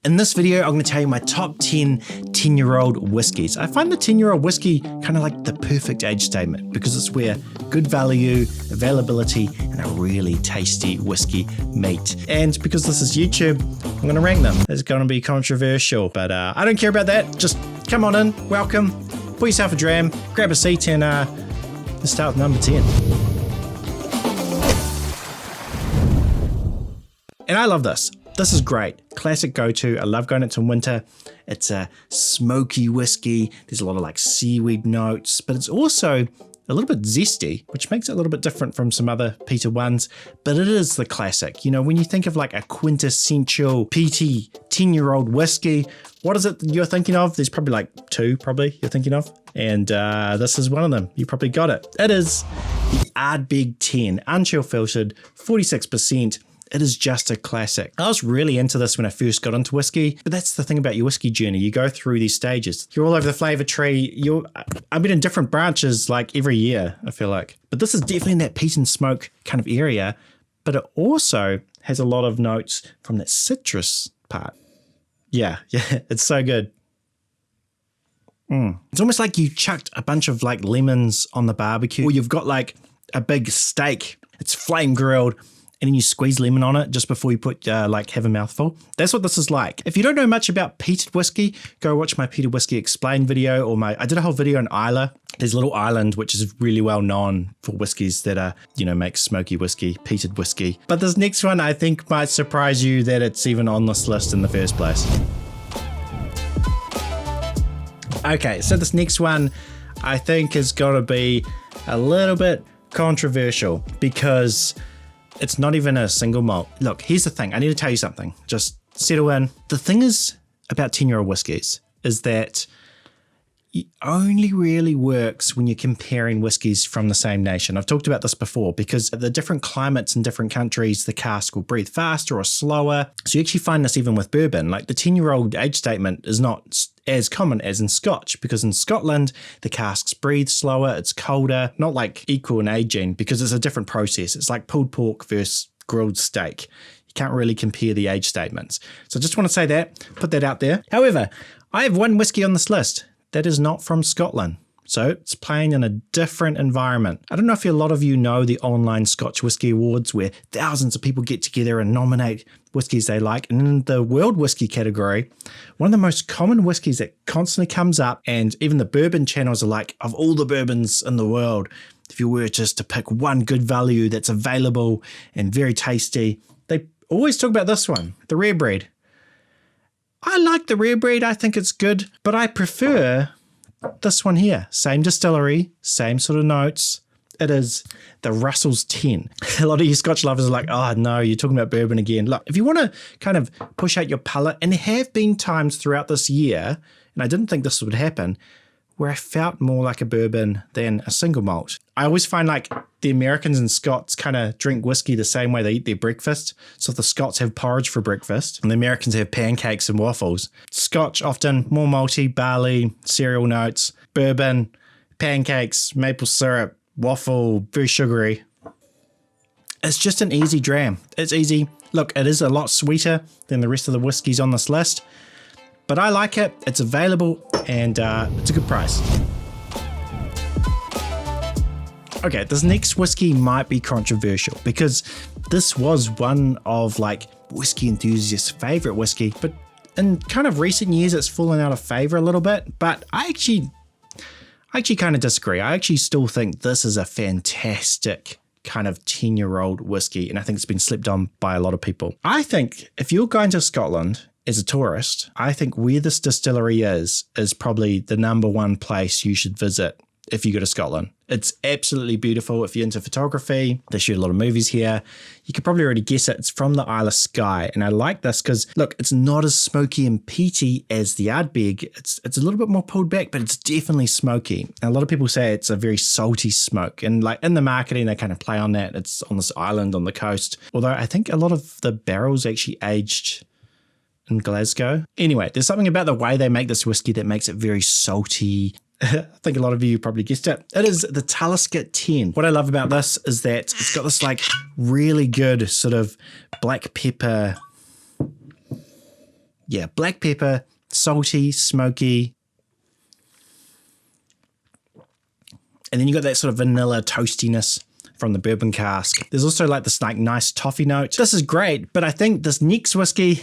In this video, I'm going to tell you my top 10 10-year-old whiskies. I find the 10-year-old whiskey kind of like the perfect age statement because it's where good value, availability, and a really tasty whiskey meet. And because this is YouTube, I'm going to rank them. It's going to be controversial, but I don't care about that. Just come on in, welcome, pour yourself a dram, grab a seat, and let's start with number 10. And I love this. This is great. Classic go-to. I love going into winter. It's a smoky whiskey. There's a lot of like seaweed notes, but it's also a little bit zesty, which makes it a little bit different from some other peated ones, but it is the classic. You know, when you think of like a quintessential peaty 10-year-old whiskey, what is it you're thinking of? There's probably like two you're thinking of, and this is one of them. You probably got it. It is the Ardbeg 10, unchill filtered, 46%. It is just a classic. I was really into this when I first got into whiskey, but that's the thing about your whiskey journey. You go through these stages. You're all over the flavour tree. I've been in different branches like every year, I feel like. But this is definitely in that peat and smoke kind of area, but it also has a lot of notes from that citrus part. Yeah, it's so good. It's almost like you chucked a bunch of like lemons on the barbecue, or you've got like a big steak. It's flame grilled, and then you squeeze lemon on it just before you put like have a mouthful. That's what this is like. If you don't know much about peated whiskey, go watch my peated whiskey explained video, or I did a whole video on Islay. There's a little island which is really well known for whiskies that are, make smoky whiskey, peated whiskey. But this next one I think might surprise you that it's even on this list in the first place. Okay, so this next one I think is going to be a little bit controversial because it's not even a single malt. Look, here's the thing. I need to tell you something. Just settle in. The thing is about 10-year-old whiskies is that it only really works when you're comparing whiskies from the same nation. I've talked about this before because the different climates in different countries, the cask will breathe faster or slower. So you actually find this even with bourbon. Like the 10-year-old age statement is not as common as in Scotch, because in Scotland, the casks breathe slower, it's colder, not like equal in aging because it's a different process. It's like pulled pork versus grilled steak. You can't really compare the age statements. So I just want to say that, put that out there. However, I have one whiskey on this list that is not from Scotland. So it's playing in a different environment. I don't know if a lot of you know the online Scotch Whisky Awards where thousands of people get together and nominate whiskies they like. And in the world whiskey category, one of the most common whiskies that constantly comes up, and even the bourbon channels are like, of all the bourbons in the world, if you were just to pick one good value that's available and very tasty, they always talk about this one, the rare breed. I like the rare breed. I think it's good, but I prefer this one here. Same distillery, same sort of notes. It is the Russell's 10. A lot of you Scotch lovers are like, oh no, you're talking about bourbon again. Look, if you want to kind of push out your palate, and there have been times throughout this year, and I didn't think this would happen, where I felt more like a bourbon than a single malt. I always find like the Americans and Scots kind of drink whiskey the same way they eat their breakfast. So the Scots have porridge for breakfast and the Americans have pancakes and waffles. Scotch often more malty, barley, cereal notes, bourbon, pancakes, maple syrup, waffle, very sugary. It's just an easy dram. It's easy. Look, it is a lot sweeter than the rest of the whiskies on this list, but I like it. It's available and it's a good price. Okay, this next whiskey might be controversial because this was one of like whiskey enthusiasts' favorite whiskey, but in kind of recent years it's fallen out of favor a little bit. But I actually kind of disagree. I actually still think this is a fantastic kind of 10-year-old whiskey, and I think it's been slept on by a lot of people. I think if you're going to Scotland as a tourist, I think where this distillery is probably the number one place you should visit if you go to Scotland. It's absolutely beautiful. If you're into photography, they shoot a lot of movies here. You could probably already guess it. It's from the Isle of Skye. And I like this because, look, it's not as smoky and peaty as the Ardbeg. It's a little bit more pulled back, but it's definitely smoky. And a lot of people say it's a very salty smoke. And like in the marketing, they kind of play on that. It's on this island on the coast. Although I think a lot of the barrels actually aged in Glasgow. Anyway, there's something about the way they make this whiskey that makes it very salty. I think a lot of you probably guessed it. It is the Talisker 10. What I love about this is that it's got this like really good sort of black pepper Yeah, black pepper, salty, smoky. And then you got that sort of vanilla toastiness from the bourbon cask. There's also like this like nice toffee note. This is great, but I think this next whiskey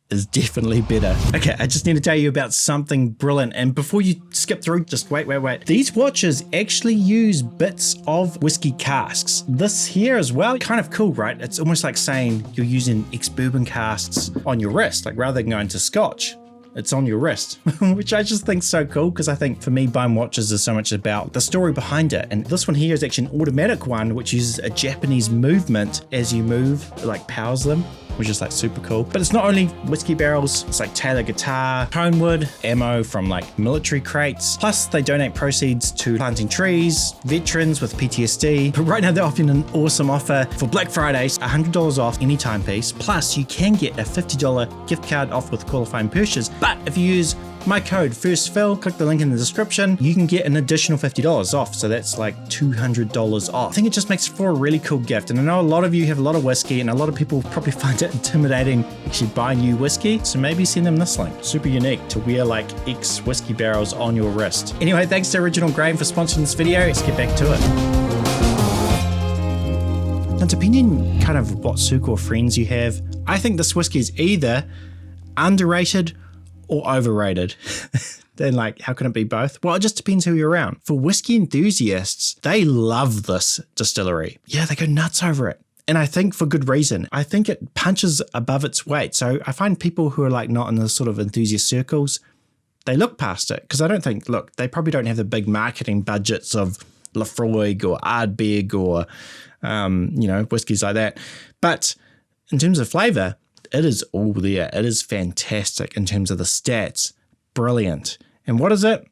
is definitely better. Okay, I just need to tell you about something brilliant. And before you skip through, just wait. These watches actually use bits of whiskey casks. This here as well, kind of cool, right? It's almost like saying you're using ex-bourbon casks on your wrist, like rather than going to Scotch. It's on your wrist, which I just think is so cool because I think for me buying watches is so much about the story behind it. And this one here is actually an automatic one which uses a Japanese movement as you move, it like powers them, which is like super cool. But it's not only whiskey barrels, it's like Taylor guitar, pine wood, ammo from like military crates. Plus they donate proceeds to planting trees, veterans with PTSD. But right now they're offering an awesome offer for Black Friday, $100 off any timepiece. Plus you can get a $50 gift card off with qualifying purchase. But if you use my code firstphil, click the link in the description, you can get an additional $50 off. So that's like $200 off. I think it just makes for a really cool gift. And I know a lot of you have a lot of whiskey and a lot of people probably find it intimidating actually buying new whiskey. So maybe send them this link. Super unique to wear like X whiskey barrels on your wrist. Anyway, thanks to Original Grain for sponsoring this video. Let's get back to it. Now, depending kind of what circle of friends you have, I think this whiskey is either underrated or overrated. Then like, how can it be both? Well, it just depends who you're around. For whiskey enthusiasts, they love this distillery. Yeah, they go nuts over it. And I think for good reason. I think it punches above its weight. So I find people who are like not in the sort of enthusiast circles, they look past it because I don't think, look, they probably don't have the big marketing budgets of Laphroaig or Ardbeg or, whiskies like that. But in terms of flavor, it is all there. It is fantastic in terms of the stats. Brilliant. And what is it?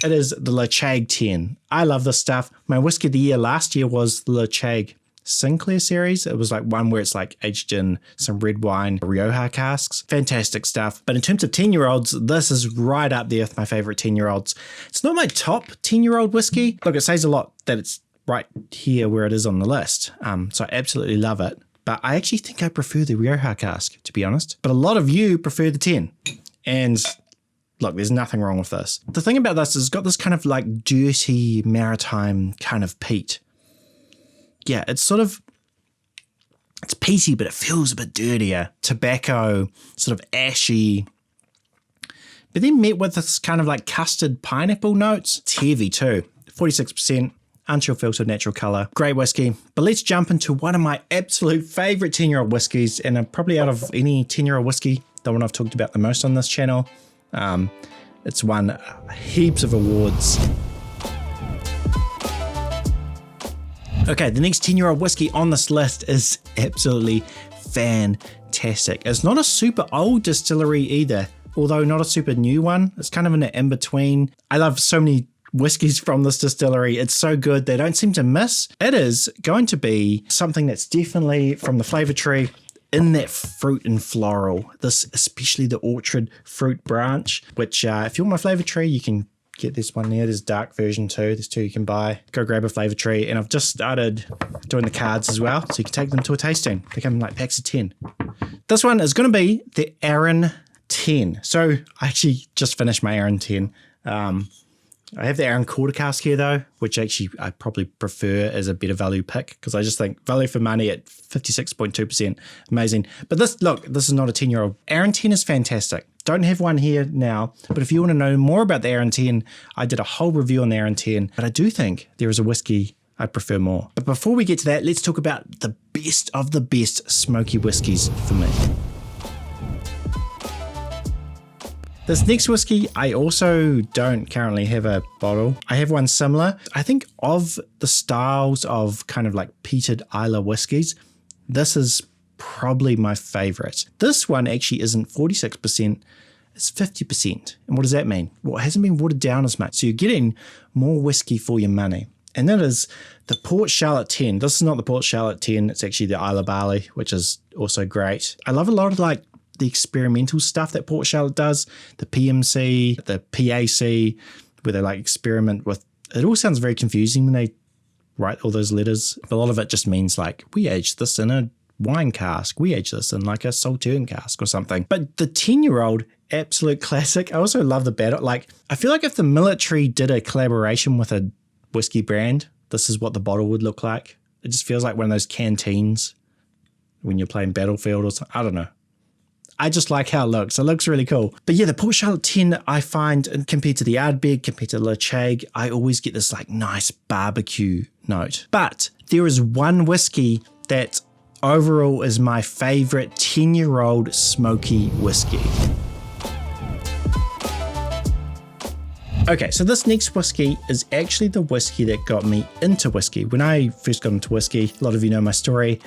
It is the Laphroaig 10. I love this stuff. My whiskey of the year last year was the Laphroaig Sinclair series. It was like one where it's like aged in some red wine, Rioja casks. Fantastic stuff. But in terms of 10-year-olds, this is right up there with my favorite 10-year-olds. It's not my top 10-year-old whiskey. Look, it says a lot that it's right here where it is on the list. So I absolutely love it. But I actually think I prefer the Rioja cask, to be honest. But a lot of you prefer the 10. And look, there's nothing wrong with this. The thing about this is it's got this kind of like dirty maritime kind of peat. Yeah, it's peaty, but it feels a bit dirtier. Tobacco, sort of ashy. But then met with this kind of like custard pineapple notes. It's heavy too, 46%. Unchill filtered natural colour. Great whiskey. But let's jump into one of my absolute favourite 10-year-old whiskies, and probably out of any 10-year-old whiskey, the one I've talked about the most on this channel. It's won heaps of awards. Okay, the next 10-year-old whiskey on this list is absolutely fantastic. It's not a super old distillery either, although not a super new one. It's kind of in the in-between. I love so many whiskies from this distillery. It's so good. They don't seem to miss. It is going to be something that's definitely from the flavour tree in that fruit and floral. This, especially the orchard fruit branch, which if you want my flavour tree, you can get this one there. There's a dark version too. There's two you can buy. Go grab a flavour tree. And I've just started doing the cards as well. So you can take them to a tasting. They come in like packs of 10. This one is going to be the Arran 10. So I actually just finished my Arran 10. I have the Arran quarter cask here though, which actually I probably prefer as a better value pick because I just think value for money at 56.2%, amazing. But this is not a 10-year-old. Arran 10 is fantastic. Don't have one here now, but if you want to know more about the Arran 10, I did a whole review on the Arran 10, but I do think there is a whiskey I prefer more. But before we get to that, let's talk about the best of the best smoky whiskies for me. This next whiskey, I also don't currently have a bottle. I have one similar. I think of the styles of kind of like peated Islay whiskies, this is probably my favorite. This one actually isn't 46%, it's 50%. And what does that mean? Well, it hasn't been watered down as much. So you're getting more whiskey for your money. And that is the Port Charlotte 10. This is not the Port Charlotte 10. It's actually the Islay Barley, which is also great. I love a lot of like the experimental stuff that Port Charlotte does, the PMC, the PAC, where they like experiment with, it all sounds very confusing when they write all those letters. A lot of it just means like, we aged this in a wine cask. We aged this in like a Sauterne cask or something. But the 10-year-old, absolute classic. I also love the battle. Like, I feel like if the military did a collaboration with a whiskey brand, this is what the bottle would look like. It just feels like one of those canteens when you're playing Battlefield or something. I don't know. I just like how it looks. It looks really cool. But yeah, the Port Charlotte 10, I find, and compared to the Ardbeg, compared to Laphroaig, I always get this like nice barbecue note. But there is one whiskey that overall is my favorite 10-year-old smoky whiskey. Okay, so this next whiskey is actually the whiskey that got me into whiskey. When I first got into whiskey, a lot of you know my story,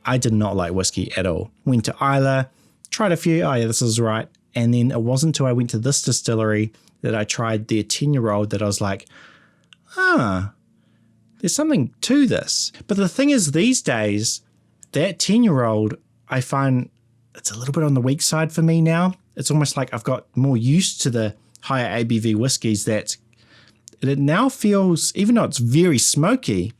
I did not like whiskey at all. Went to Islay, tried a few, oh yeah, this is right. And then it wasn't until I went to this distillery that I tried their 10-year-old that I was like, there's something to this. But the thing is, these days, that 10-year-old, I find it's a little bit on the weak side for me now. It's almost like I've got more used to the higher ABV whiskies that it now feels, even though it's very smoky,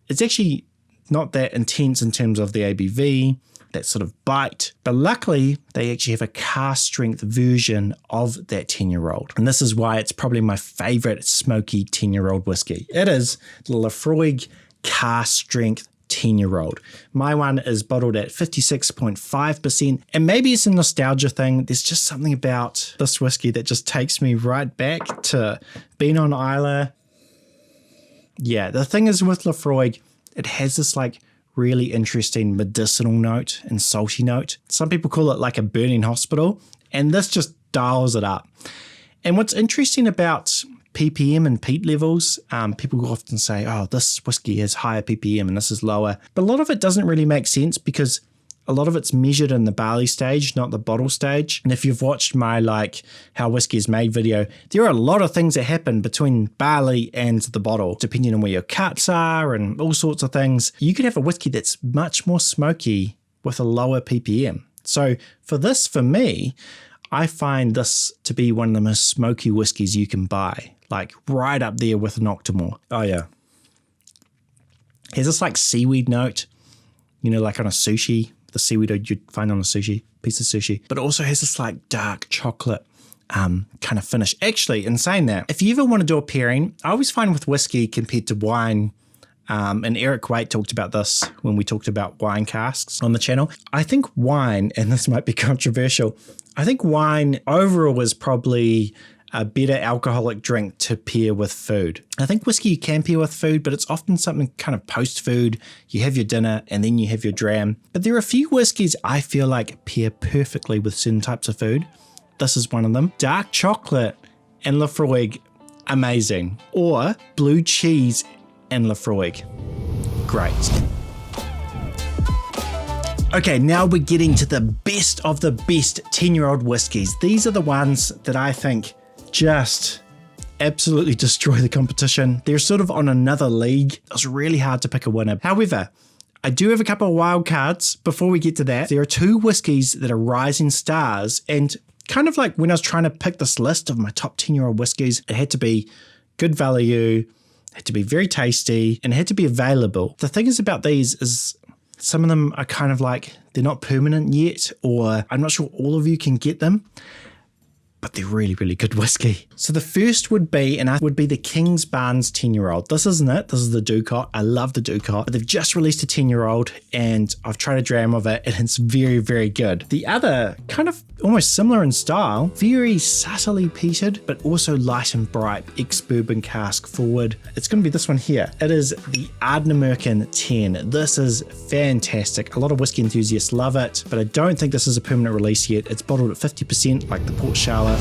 it's actually not that intense in terms of the ABV, that sort of bite. But luckily, they actually have a cask strength version of that 10-year-old. And this is why it's probably my favorite smoky 10-year-old whiskey. It is the Laphroaig cask strength 10-year-old. My one is bottled at 56.5%. And maybe it's a nostalgia thing. There's just something about this whiskey that just takes me right back to being on Islay. Yeah, the thing is with Laphroaig, it has this like really interesting medicinal note and salty note. Some people call it like a burning hospital, and this just dials it up. And what's interesting about ppm and peat levels, people often say, oh, this whiskey has higher ppm and this is lower. But a lot of it doesn't really make sense because a lot of it's measured in the barley stage, not the bottle stage. And if you've watched my like how whiskey is made video, there are a lot of things that happen between barley and the bottle, depending on where your cuts are and all sorts of things. You could have a whiskey that's much more smoky with a lower ppm. So for me, I find this to be one of the most smoky whiskies you can buy, like right up there with an Octomore. Oh yeah. Has this like seaweed note, you know, like on a sushi, the seaweed you'd find on a sushi, piece of sushi, but it also has this like dark chocolate kind of finish. Actually, in saying that, if you ever want to do a pairing, I always find with whiskey compared to wine, and Eric Waite talked about this when we talked about wine casks on the channel. I think wine, and this might be controversial, I think wine overall is probably a better alcoholic drink to pair with food. I think whiskey you can pair with food, but it's often something kind of post-food. You have your dinner and then you have your dram. But there are a few whiskeys I feel like pair perfectly with certain types of food. This is one of them. Dark chocolate and Laphroaig, amazing. Or blue cheese and Laphroaig, great. Okay, now we're getting to the best of the best 10-year-old whiskies. These are the ones that I think just absolutely destroy the competition. They're sort of on another league. It's really hard to pick a winner. However, I do have a couple of wild cards. Before we get to that, there are two whiskies that are rising stars, and kind of like when I was trying to pick this list of my top 10-year-old whiskies, it had to be good value, it had to be very tasty, and it had to be available. The thing is about these is some of them are kind of like they're not permanent yet, or I'm not sure all of you can get them, but they're really, really good whiskey. So the first would be the Kingsbarns 10-year-old. This isn't it. This is the Ducot. I love the Ducot, but they've just released a 10-year-old and I've tried a dram of it and it's very, very good. The other, kind of almost similar in style, very subtly peated, but also light and bright, ex-bourbon cask forward. It's going to be this one here. It is the Ardnamurchan 10. This is fantastic. A lot of whiskey enthusiasts love it, but I don't think this is a permanent release yet. It's bottled at 50% like the Port Charlotte.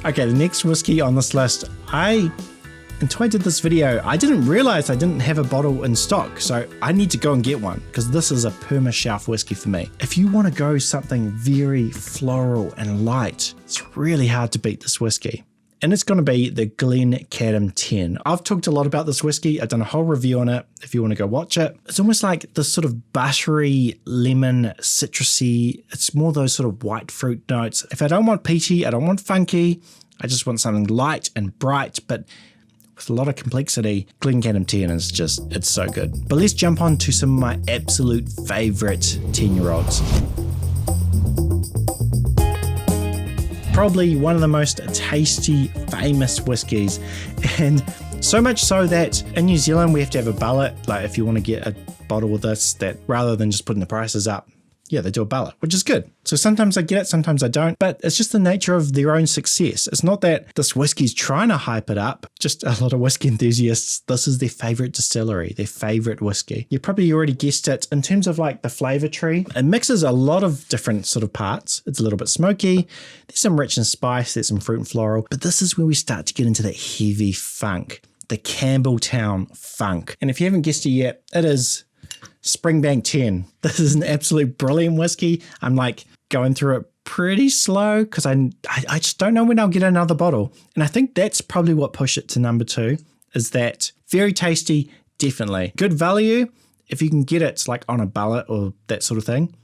Okay, the next whiskey on this list, until I did this video, I didn't realize I didn't have a bottle in stock, so I need to go and get one because this is a perma shelf whiskey for me. If you want to go something very floral and light, it's really hard to beat this whiskey. And it's going to be the Glencadam 10. I've talked a lot about this whiskey. I've done a whole review on it if you want to go watch it. It's almost like this sort of buttery, lemon, citrusy. It's more those sort of white fruit notes. If I don't want peachy, I don't want funky. I just want something light and bright, but with a lot of complexity, Glencadam 10 is just, it's so good. But let's jump on to some of my absolute favourite 10-year-olds. Probably one of the most tasty, famous whiskies, and so much so that in New Zealand we have to have a ballot, like if you want to get a bottle of this, that rather than just putting the prices up, yeah, they do a ballot, which is good. So sometimes I get it, sometimes I don't, but it's just the nature of their own success. It's not that this whiskey's trying to hype it up, just a lot of whiskey enthusiasts, this is their favourite distillery, their favourite whiskey. You probably already guessed it. In terms of like the flavour tree, it mixes a lot of different sort of parts. It's a little bit smoky, there's some rich and spice, there's some fruit and floral, but this is where we start to get into that heavy funk, the Campbelltown funk. And if you haven't guessed it yet, it is Springbank 10. This is an absolute brilliant whiskey. I'm like going through it pretty slow because I just don't know when I'll get another bottle. And I think that's probably what pushed it to number 2, is that very tasty, definitely. Good value, if you can get it like on a ballot or that sort of thing.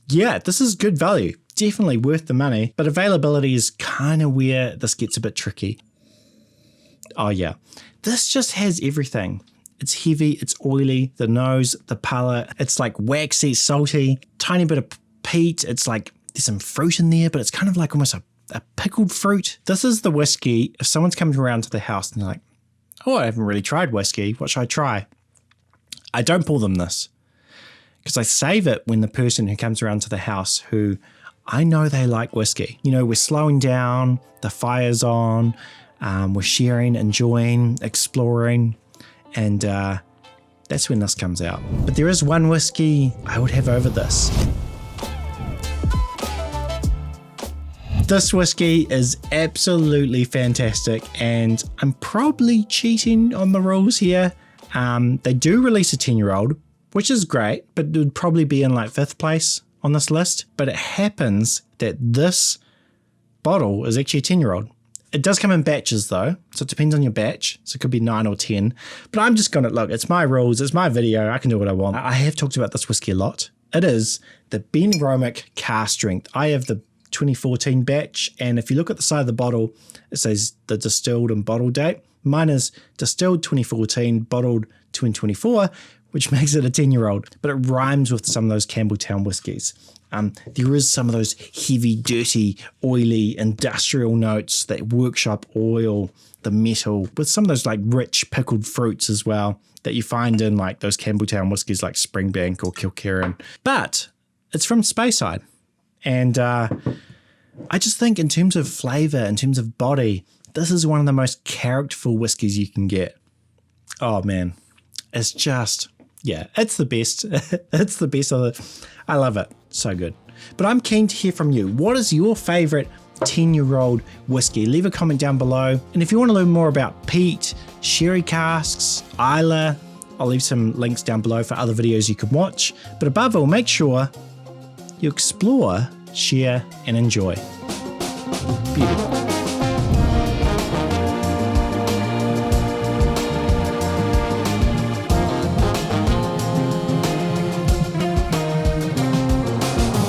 Yeah, this is good value. Definitely worth the money, but availability is kind of where this gets a bit tricky. Oh yeah, this just has everything. It's heavy, it's oily, the nose, the palate, it's like waxy, salty, tiny bit of peat. It's like there's some fruit in there, but it's kind of like almost a pickled fruit. This is the whiskey, if someone's coming around to the house and they're like, oh, I haven't really tried whiskey, what should I try? I don't pour them this, because I save it when the person who comes around to the house who I know they like whiskey. You know, we're slowing down, the fire's on, we're sharing, enjoying, exploring, and that's when this comes out. But there is one whiskey I would have over this. This whiskey is absolutely fantastic, and I'm probably cheating on the rules here. They do release a 10-year-old, which is great, but it would probably be in like 5th place on this list. But it happens that this bottle is actually a 10-year-old. It does come in batches though, so it depends on your batch. So it could be 9 or 10, but I'm just gonna, look, it's my rules, it's my video, I can do what I want. I have talked about this whiskey a lot. It is the Ben Romick Cask Strength. I have the 2014 batch, and if you look at the side of the bottle, it says the distilled and bottled date. Mine is distilled 2014, bottled 2024, which makes it a 10-year-old, but it rhymes with some of those Campbelltown whiskies. There is some of those heavy, dirty, oily, industrial notes, that workshop oil, the metal, with some of those like rich pickled fruits as well that you find in like those Campbelltown whiskies like Springbank or Kilkerran. But it's from Speyside. And I just think in terms of flavour, in terms of body, this is one of the most characterful whiskies you can get. Oh man, it's just, yeah, it's the best. It's the best of it. I love it. So good. But I'm keen to hear from you. What is your favourite 10-year-old whiskey? Leave a comment down below. And if you want to learn more about peat, sherry casks, Islay, I'll leave some links down below for other videos you can watch. But above all, make sure you explore, share, and enjoy. Beautiful.